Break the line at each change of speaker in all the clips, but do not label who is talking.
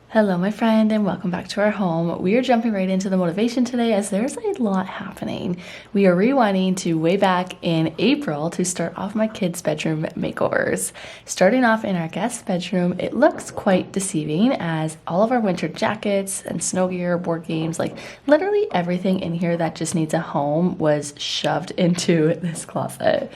Hello my friend and welcome back to our home. We are jumping right into the motivation today as there's a lot happening. We are rewinding to way back in April to start off my kids' bedroom makeovers. Starting off in our guest bedroom, it looks quite deceiving as all of our winter jackets and snow gear, board games, like literally everything in here that just needs a home was shoved into this closet.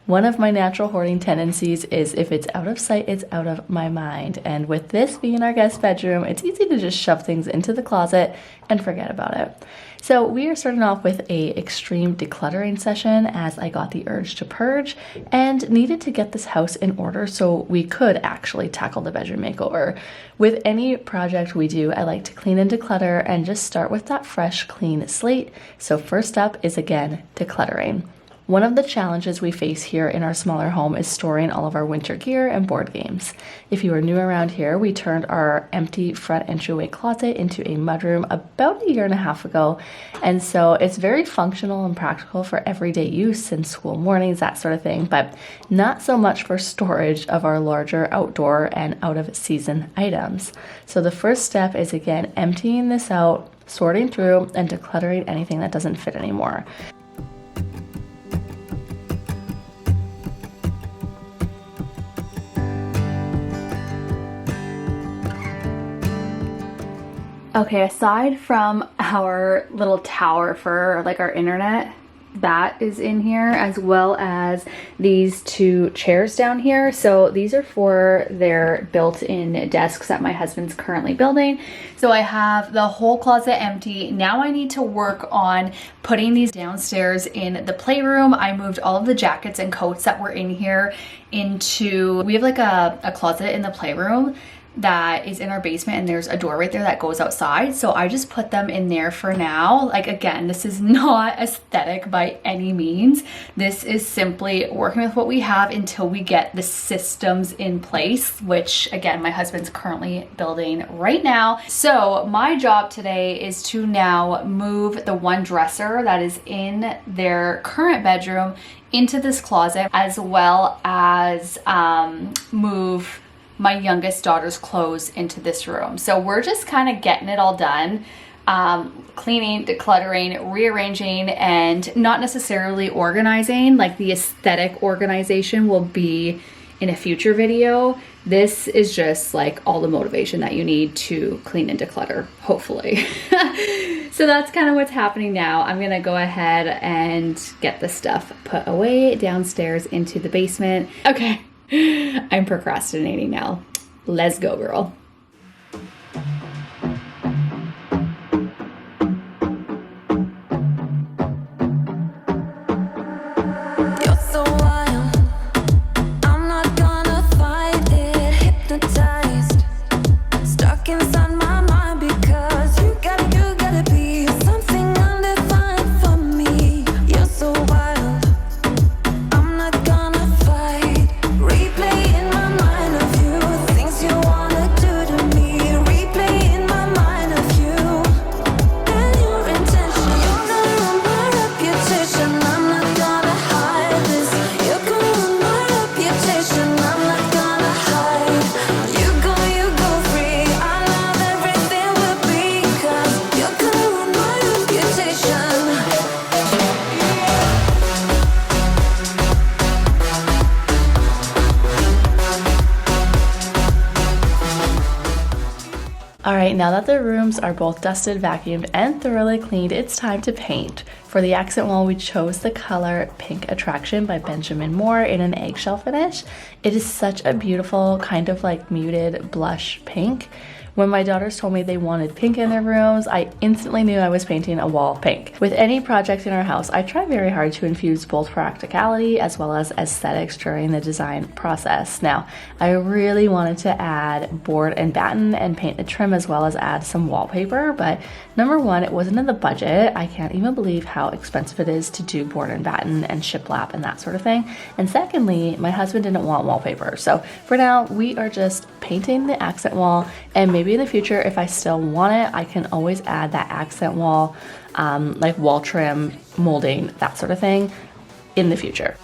One of my natural hoarding tendencies is if it's out of sight, it's out of my mind. And with this being our guest bedroom, it's easy to just shove things into the closet and forget about it. So we are starting off with a extreme decluttering session as I got the urge to purge and needed to get this house in order so we could actually tackle the bedroom makeover. With any project we do, I like to clean and declutter and just start with that fresh, clean slate. So first up is again, decluttering. One of the challenges we face here in our smaller home is storing all of our winter gear and board games. If you are new around here, we turned our empty front entryway closet into a mudroom about a year and a half ago. And so it's very functional and practical for everyday use and school mornings, that sort of thing, but not so much for storage of our larger outdoor and out of season items. So the first step is again, emptying this out, sorting through and decluttering anything that doesn't fit anymore. Okay, aside from our little tower for like our internet, that is in here, as well as these two chairs down here. So these are for their built-in desks that my husband's currently building. So I have the whole closet empty. Now I need to work on putting these downstairs in the playroom. I moved all of the jackets and coats that were in here into, we have like a closet in the playroom that is in our basement, and there's a door right there that goes outside. So I just put them in there for now. Like again, this is not aesthetic by any means. This is simply working with what we have until we get the systems in place, which again, my husband's currently building right now. So my job today is to now move the one dresser that is in their current bedroom into this closet, as well as move my youngest daughter's clothes into this room. So we're just kind of getting it all done. Cleaning, decluttering, rearranging, and not necessarily organizing. Like the aesthetic organization will be in a future video. This is just like all the motivation that you need to clean and declutter, hopefully. So that's kind of what's happening now. I'm gonna go ahead and get the stuff put away downstairs into the basement. Okay. I'm procrastinating now. Let's go, girl. All right, now that the rooms are both dusted, vacuumed, and thoroughly cleaned, it's time to paint. For the accent wall, we chose the color Pink Attraction by Benjamin Moore in an eggshell finish. It is such a beautiful kind of like muted blush pink. When my daughters told me they wanted pink in their rooms, I instantly knew I was painting a wall pink. With any project in our house, I try very hard to infuse both practicality as well as aesthetics during the design process. Now, I really wanted to add board and batten and paint the trim as well as add some wallpaper, but number one, it wasn't in the budget. I can't even believe how expensive it is to do board and batten and shiplap and that sort of thing. And secondly, my husband didn't want wallpaper. So for now, we are just painting the accent wall, and maybe in the future, if I still want it, I can always add that accent wall, like wall trim, molding, that sort of thing in the future.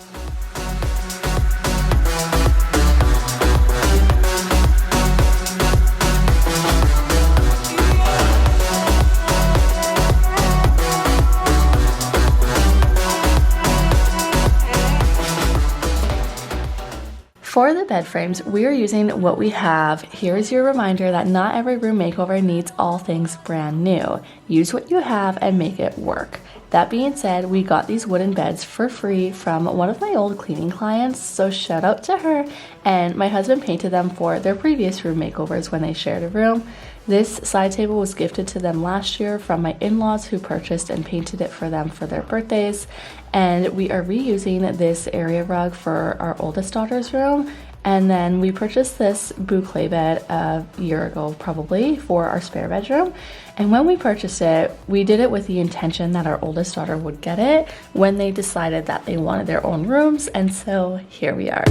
the bed frames, we are using what we have. Here's your reminder that not every room makeover needs all things brand new. Use what you have and make it work. That being said, we got these wooden beds for free from one of my old cleaning clients, so shout out to her. And my husband painted them for their previous room makeovers when they shared a room. This side table was gifted to them last year from my in-laws who purchased and painted it for them for their birthdays. And we are reusing this area rug for our oldest daughter's room. And then we purchased this boucle bed a year ago probably for our spare bedroom. And when we purchased it, we did it with the intention that our oldest daughter would get it when they decided that they wanted their own rooms. And so here we are.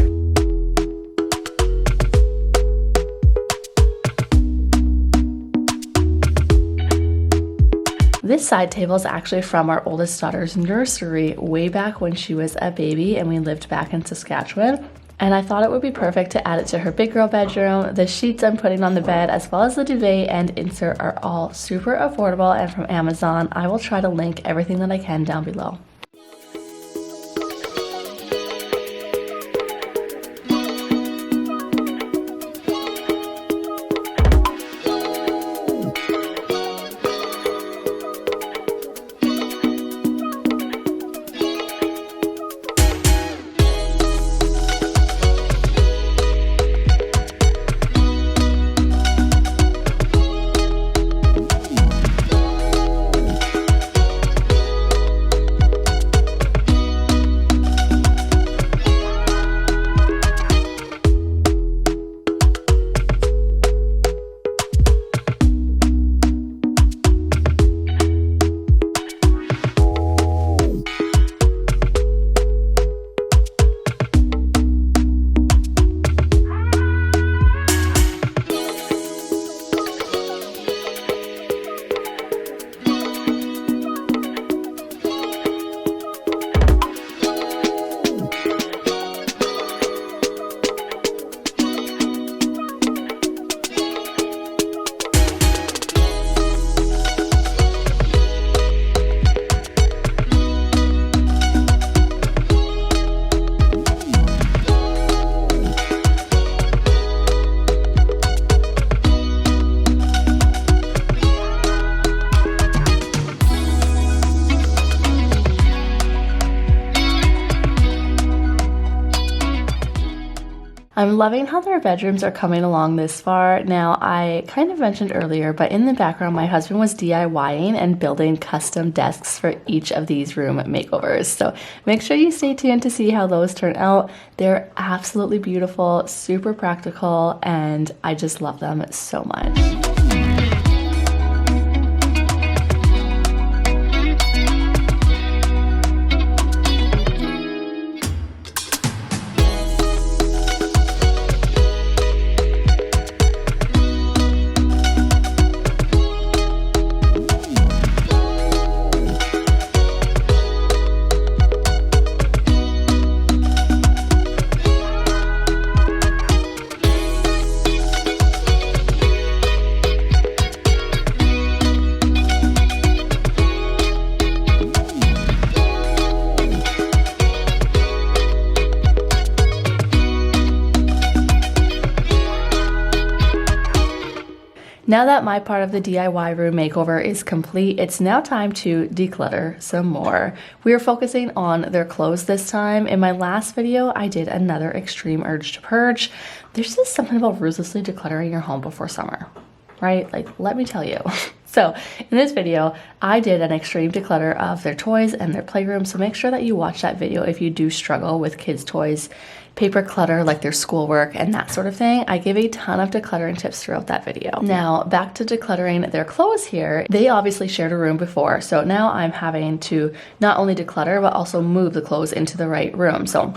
This side table is actually from our oldest daughter's nursery way back when she was a baby and we lived back in Saskatchewan. And I thought it would be perfect to add it to her big girl bedroom. The sheets I'm putting on the bed as well as the duvet and insert are all super affordable and from Amazon. I will try to link everything that I can down below. I'm loving how their bedrooms are coming along this far. Now, I kind of mentioned earlier, but in the background, my husband was DIYing and building custom desks for each of these room makeovers. So make sure you stay tuned to see how those turn out. They're absolutely beautiful, super practical, and I just love them so much. Now that my part of the DIY room makeover is complete, it's now time to declutter some more. We are focusing on their clothes this time. In my last video, I did another extreme urge to purge. There's just something about ruthlessly decluttering your home before summer, right? Like, let me tell you. So in this video, I did an extreme declutter of their toys and their playroom. So make sure that you watch that video if you do struggle with kids' toys, paper clutter, like their schoolwork and that sort of thing. I give a ton of decluttering tips throughout that video. Now back to decluttering their clothes here. They obviously shared a room before. So now I'm having to not only declutter, but also move the clothes into the right room. So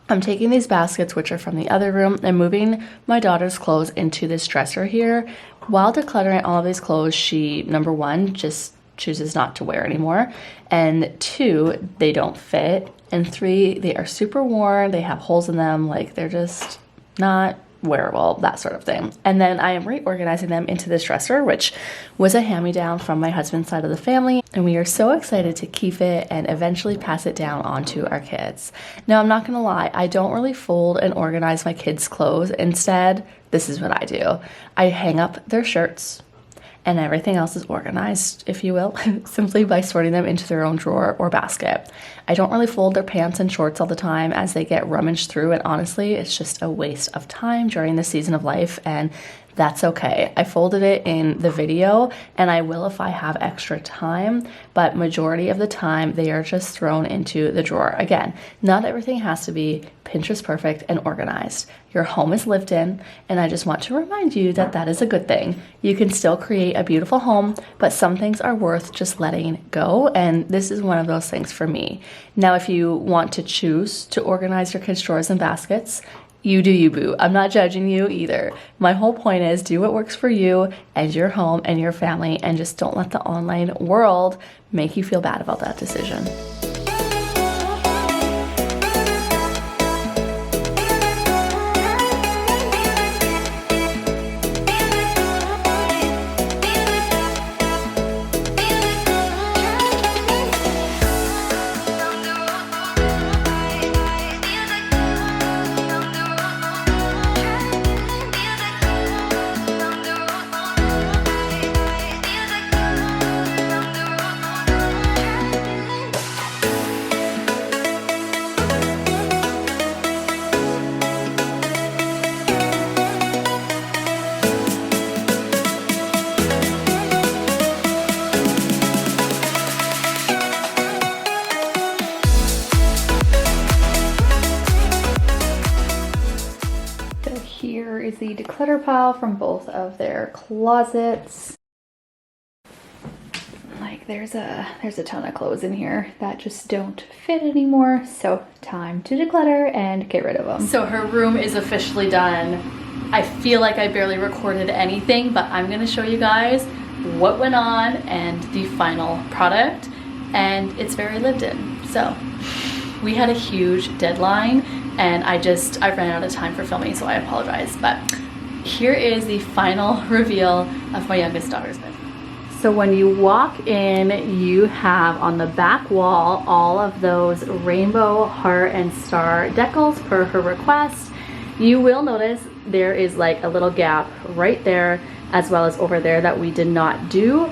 I'm taking these baskets, which are from the other room, and moving my daughter's clothes into this dresser here. While decluttering all of these clothes, she, number one, just chooses not to wear anymore. And two, they don't fit. And three, they are super worn. They have holes in them. Like, they're just not wearable, that sort of thing. And then I am reorganizing them into this dresser, which was a hand-me-down from my husband's side of the family. And we are so excited to keep it and eventually pass it down onto our kids. Now, I'm not gonna lie, I don't really fold and organize my kids' clothes. Instead, this is what I do. I hang up their shirts, and everything else is organized, if you will, simply by sorting them into their own drawer or basket. I don't really fold their pants and shorts all the time as they get rummaged through, and honestly, it's just a waste of time during this season of life, and that's okay. I folded it in the video, and I will if I have extra time, but majority of the time, they are just thrown into the drawer. Again, not everything has to be Pinterest perfect and organized. Your home is lived in, and I just want to remind you that that is a good thing. You can still create a beautiful home, but some things are worth just letting go, and this is one of those things for me. Now, if you want to choose to organize your kids' drawers and baskets, you do you, boo. I'm not judging you either. My whole point is do what works for you and your home and your family, and just don't let the online world make you feel bad about that decision.
Here is the declutter pile from both of their closets. Like there's a ton of clothes in here that just don't fit anymore, so time to declutter and get rid of them. So her room is officially done. I feel like I barely recorded anything, but I'm gonna show you guys what went on and the final product, and it's very lived in. So we had a huge deadline, and I ran out of time for filming, so I apologize. But here is the final reveal of my youngest daughter's bed. So when you walk in, you have on the back wall all of those rainbow heart and star decals per her request. You will notice there is like a little gap right there, as well as over there, that we did not do,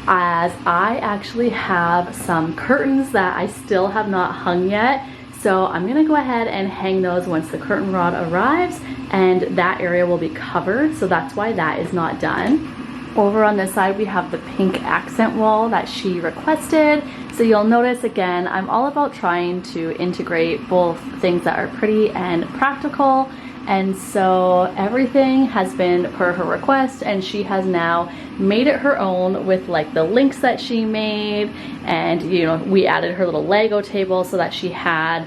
as I actually have some curtains that I still have not hung yet. So I'm gonna go ahead and hang those once the curtain rod arrives, and that area will be covered, so that's why that is not done. Over on this side, we have the pink accent wall that she requested. So you'll notice again, I'm all about trying to integrate both things that are pretty and practical. And so everything has been per her request, and she has now made it her own with like the links that she made. And you know, we added her little Lego table so that she had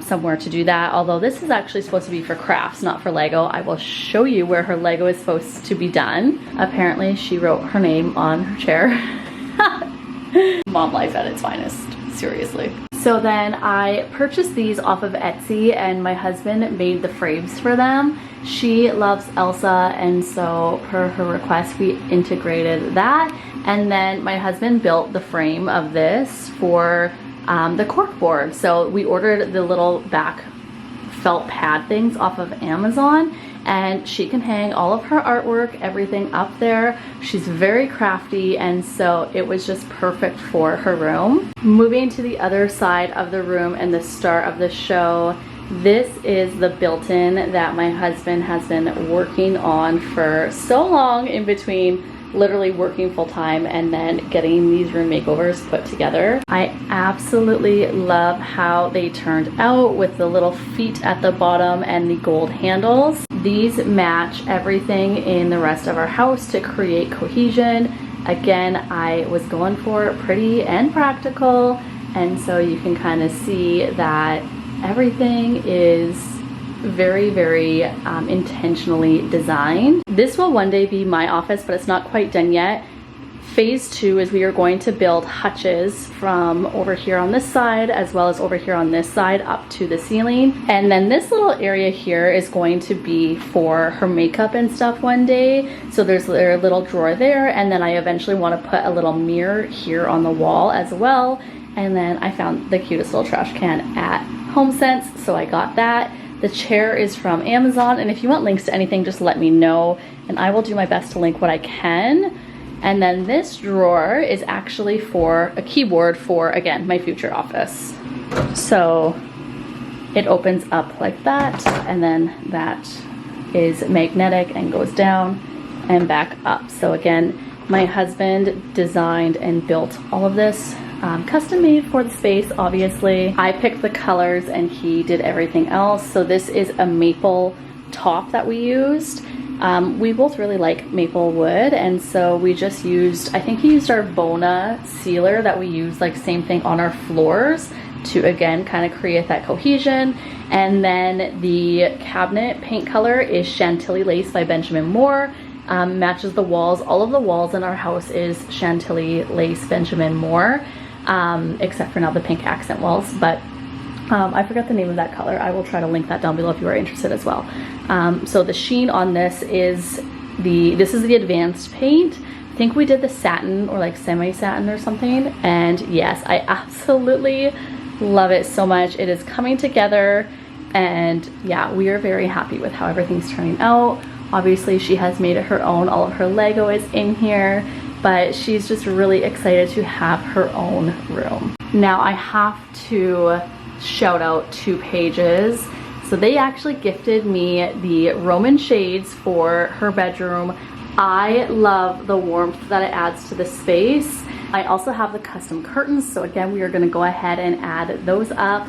somewhere to do that. Although this is actually supposed to be for crafts, not for Lego. I will show you where her Lego is supposed to be done. Apparently she wrote her name on her chair. Mom life at its finest, seriously. So then I purchased these off of Etsy, and my husband made the frames for them. She loves Elsa, and so per her request we integrated that. And then my husband built the frame of this for the cork board. So we ordered the little back felt pad things off of Amazon, and she can hang all of her artwork, everything up there. She's very crafty, and so it was just perfect for her room. Moving to the other side of the room and the star of the show, this is the built-in that my husband has been working on for so long, in between literally working full-time and then getting these room makeovers put together. I absolutely love how they turned out with the little feet at the bottom and the gold handles. These match everything in the rest of our house to create cohesion. Again, I was going for pretty and practical, and so you can kind of see that everything is very, very intentionally designed. This will one day be my office, but it's not quite done yet. Phase 2 is we are going to build hutches from over here on this side as well as over here on this side up to the ceiling. And then this little area here is going to be for her makeup and stuff one day. So there's a little drawer there, and then I eventually want to put a little mirror here on the wall as well. And then I found the cutest little trash can at HomeSense, so I got that. The chair is from Amazon, and if you want links to anything, just let me know and I will do my best to link what I can. And then this drawer is actually for a keyboard for, again, my future office. So it opens up like that, and then that is magnetic and goes down and back up. So again, my husband designed and built all of this, custom made for the space, obviously. I picked the colors and he did everything else. So this is a maple top that we used. We both really like maple wood, and so we just used, I think he used our Bona sealer that we use, like same thing on our floors to again kind of create that cohesion. And then the cabinet paint color is Chantilly Lace by Benjamin Moore. Matches the walls. All of the walls in our house is Chantilly Lace Benjamin Moore, except for now the pink accent walls, but I forgot the name of that color. I will try to link that down below if you are interested as well. So the sheen on this is this is the advanced paint. I think we did the satin or like semi-satin or something. And yes, I absolutely love it so much. It is coming together, and yeah, we are very happy with how everything's turning out. Obviously, she has made it her own. All of her Lego is in here, but she's just really excited to have her own room. Now I have to shout out to Pages. So they actually gifted me the Roman shades for her bedroom. I love the warmth that it adds to the space. I also have the custom curtains, so again, we are going to go ahead and add those up.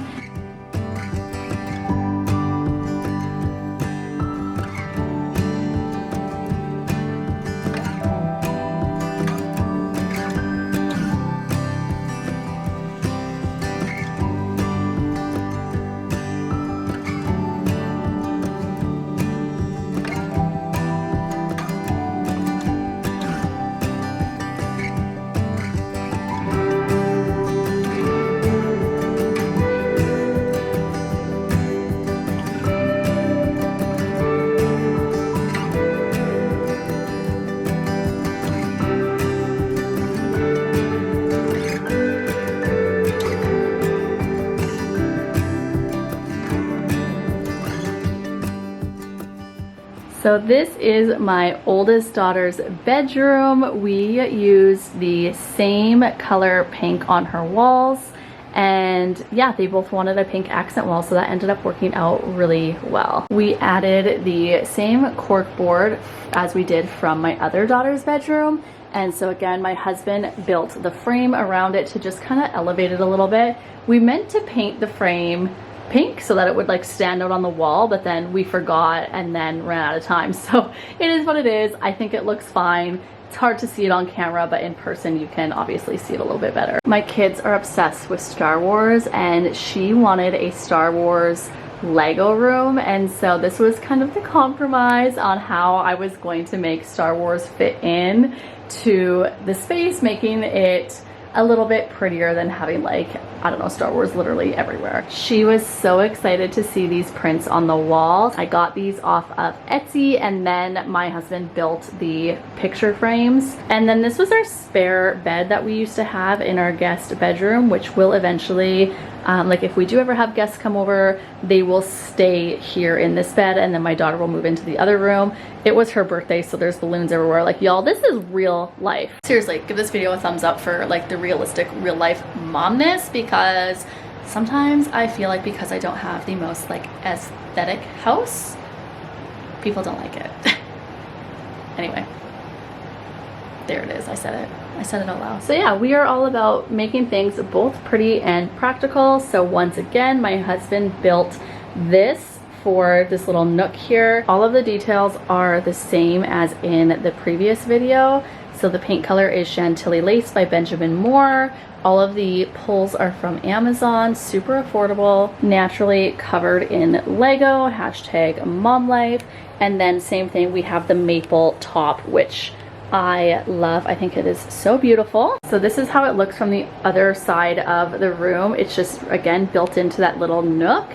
So this is my oldest daughter's bedroom. We use the same color pink on her walls, and yeah, they both wanted a pink accent wall, so that ended up working out really well. We added the same cork board as we did from my other daughter's bedroom, and so again, my husband built the frame around it to just kind of elevate it a little bit. We meant to paint the frame pink so that it would like stand out on the wall, but then we forgot and then ran out of time. So it is what it is. I think it looks fine. It's hard to see it on camera, but in person you can obviously see it a little bit better. My kids are obsessed with Star Wars, and she wanted a Star Wars Lego room, and so this was kind of the compromise on how I was going to make Star Wars fit in to the space, making it a little bit prettier than having, like, I don't know, Star Wars literally everywhere. She was so excited to see these prints on the wall. I got these off of Etsy, and then my husband built the picture frames. And then this was our spare bed that we used to have in our guest bedroom, which will eventually, like if we do ever have guests come over, they will stay here in this bed, and then my daughter will move into the other room. It was her birthday, so there's balloons everywhere. Like, y'all, this is real life. Seriously, give this video a thumbs up for like the realistic real life momness, because sometimes I feel like because I don't have the most like aesthetic house, people don't like it. Anyway, there it is. I said it out loud. So yeah, we are all about making things both pretty and practical. So once again, my husband built this for this little nook here. All of the details are the same as in the previous video. So the paint color is Chantilly Lace by Benjamin Moore. All of the pulls are from Amazon, super affordable, naturally covered in Lego, hashtag mom life. And then same thing, we have the maple top, which I love. I think it is so beautiful. So this is how it looks from the other side of the room. It's just, again, built into that little nook.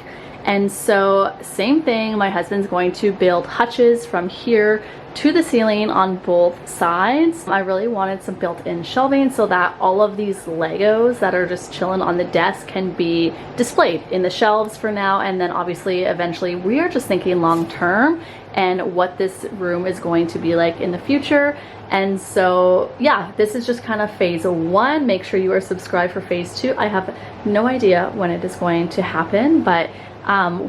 And so same thing, my husband's going to build hutches from here to the ceiling on both sides. I really wanted some built-in shelving so that all of these Legos that are just chilling on the desk can be displayed in the shelves for now, and then obviously eventually we are just thinking long term and what this room is going to be like in the future. And so yeah, this is just kind of phase 1. Make sure you are subscribed for phase 2. I have no idea when it is going to happen, but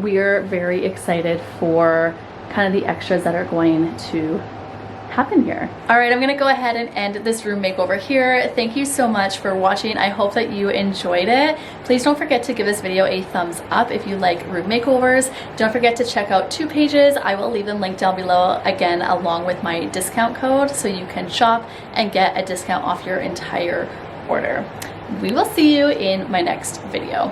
we are very excited for kind of the extras that are going to happen here. All right, I'm gonna go ahead and end this room makeover here. Thank you so much for watching. I hope that you enjoyed it. Please don't forget to give this video a thumbs up if you like room makeovers. Don't forget to check out 2 pages. I will leave them linked down below, again, along with my discount code, so you can shop and get a discount off your entire order. We will see you in my next video.